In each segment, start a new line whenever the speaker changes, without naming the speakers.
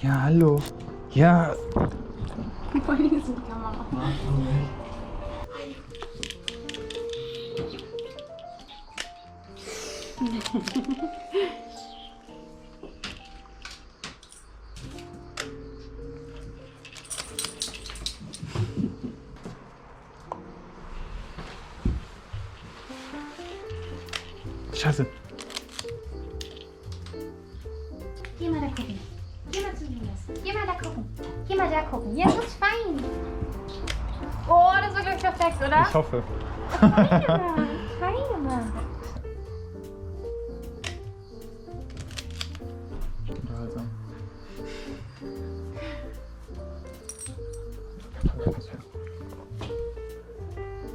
Ja, hallo. Ja.
Voll die Kamera.
Scheiße.
Geh mal da gucken. Geh mal zu Julius. Geh mal da gucken. Geh mal da gucken. Ja, das ist fein. Oh, das war, glaube ich, perfekt, oder?
Ich hoffe.
Fein gemacht. Fein gemacht.
Unterhaltsam.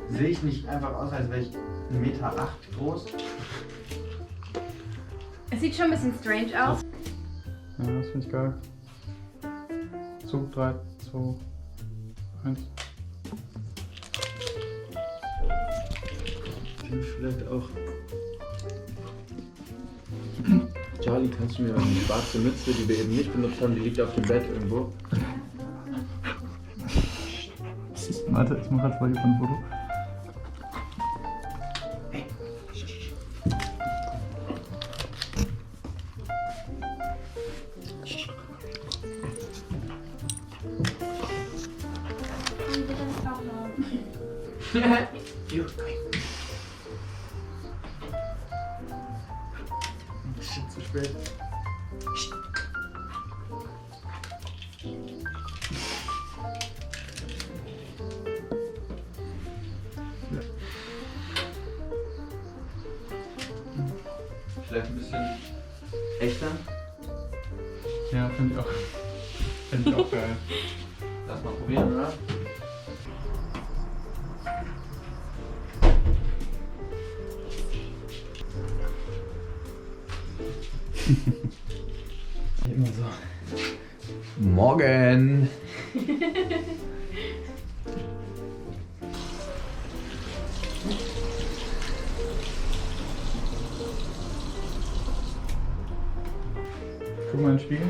Sehe ich nicht einfach aus, als wäre ich 1,8 Meter groß?
Es sieht schon ein bisschen strange aus.
Ja, das finde ich geil. Zug 3, 2, 1.
Vielleicht auch. Charlie, kannst du mir eine schwarze Mütze, die wir eben nicht benutzt haben, die liegt auf dem Bett irgendwo?
Warte, ich mache jetzt mal hier ein Foto.
Shit, zu spät. Vielleicht ein bisschen echter.
Ja, finde ich auch. Finde ich auch geil.
Lass mal probieren, oder? Immer so. Morgen!
Guck mal in den Spiegel.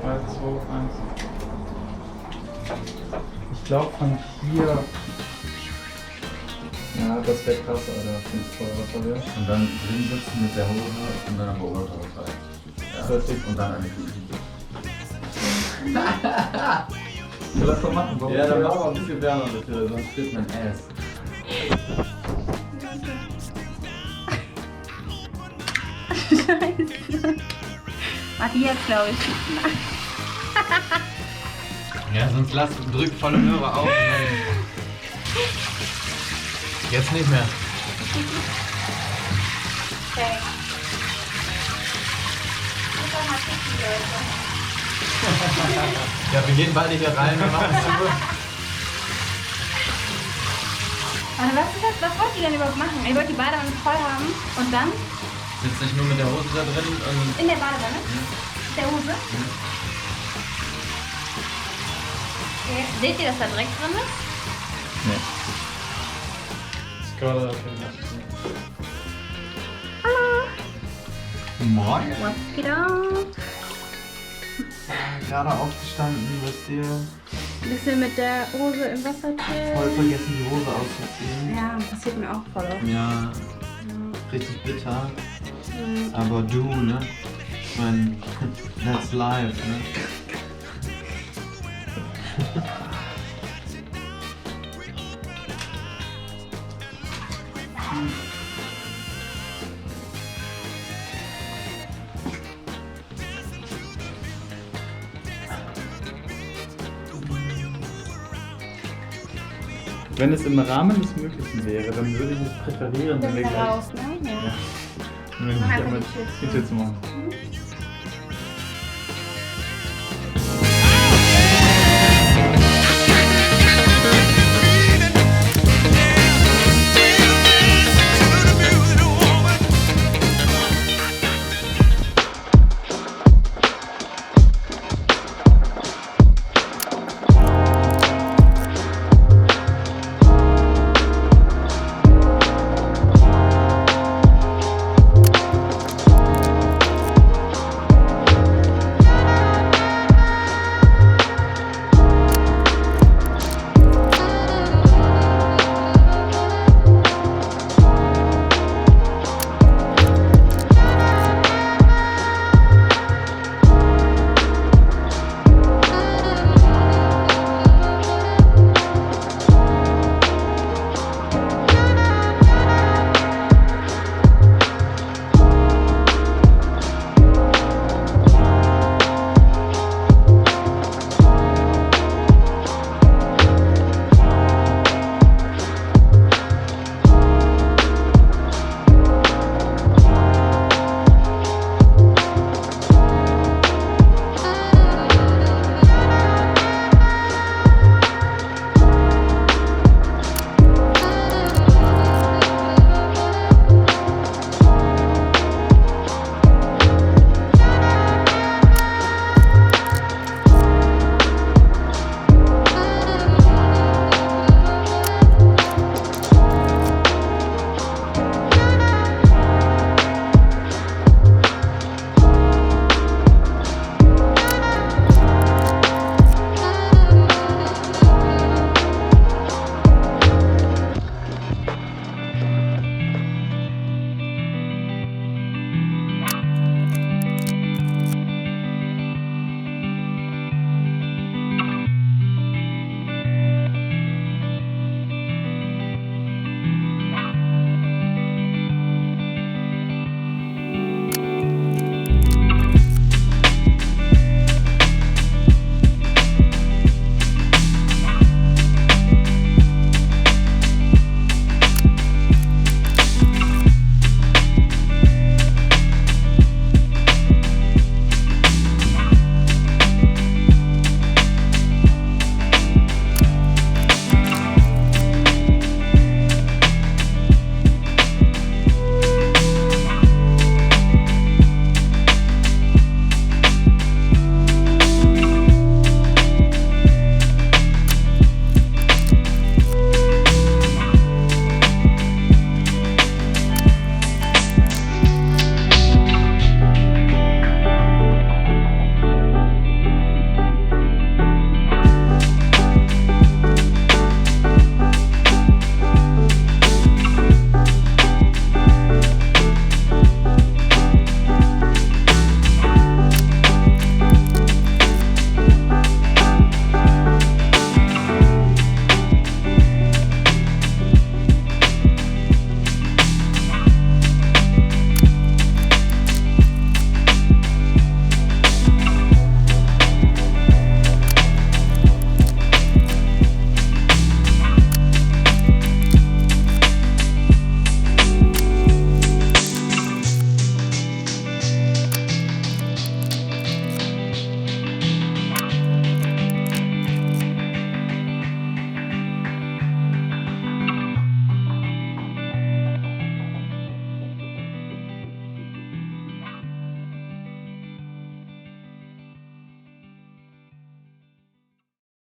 3, 2, 1. Ich glaube von hier. Ja, das wäre krass, Alter. Finde ich voll was wäre.
Und dann drin sitzen mit der Hose und dann aber Oberteil rein. Ja.
Fertig.
Und dann eine Küche.
Ja, lass doch machen. Warum
Ja, dann
nicht?
machen wir ein bisschen wärmer bitte, sonst friert mein Ass.
Scheiße. Warte, jetzt glaube ich.
Ja, sonst drück volle Möhre auf. Jetzt nicht mehr.
Okay. Mal gucken, Leute.
Ja, wir gehen beide hier rein, wir machen es zu.
Aber was wollt ihr denn überhaupt machen? Ihr wollt die Badewanne voll haben und dann
Sitze ich nur mit der Hose da drin und...
in der Badewanne? Der Hose? Okay. Seht ihr, dass da Dreck drin ist?
Nee. Ich gerade auf jeden Fall.
Moin.
Was geht ab?
Gerade aufgestanden, wisst ihr?
Ein bisschen mit der Hose im Wasser chillen.
Voll vergessen, die Hose auszuziehen.
Ja, passiert mir auch voll oft.
Ja, richtig bitter. Aber du, ne? Ich meine, that's life, ne?
Wenn es im Rahmen des Möglichen wäre, dann würde ich es präferieren, wenn wir gleich.
Raus, ne? Ja.
Wenn wir
Mach
nicht
einfach
einmal
die Tür zu.
die Tür zu machen.
Mhm.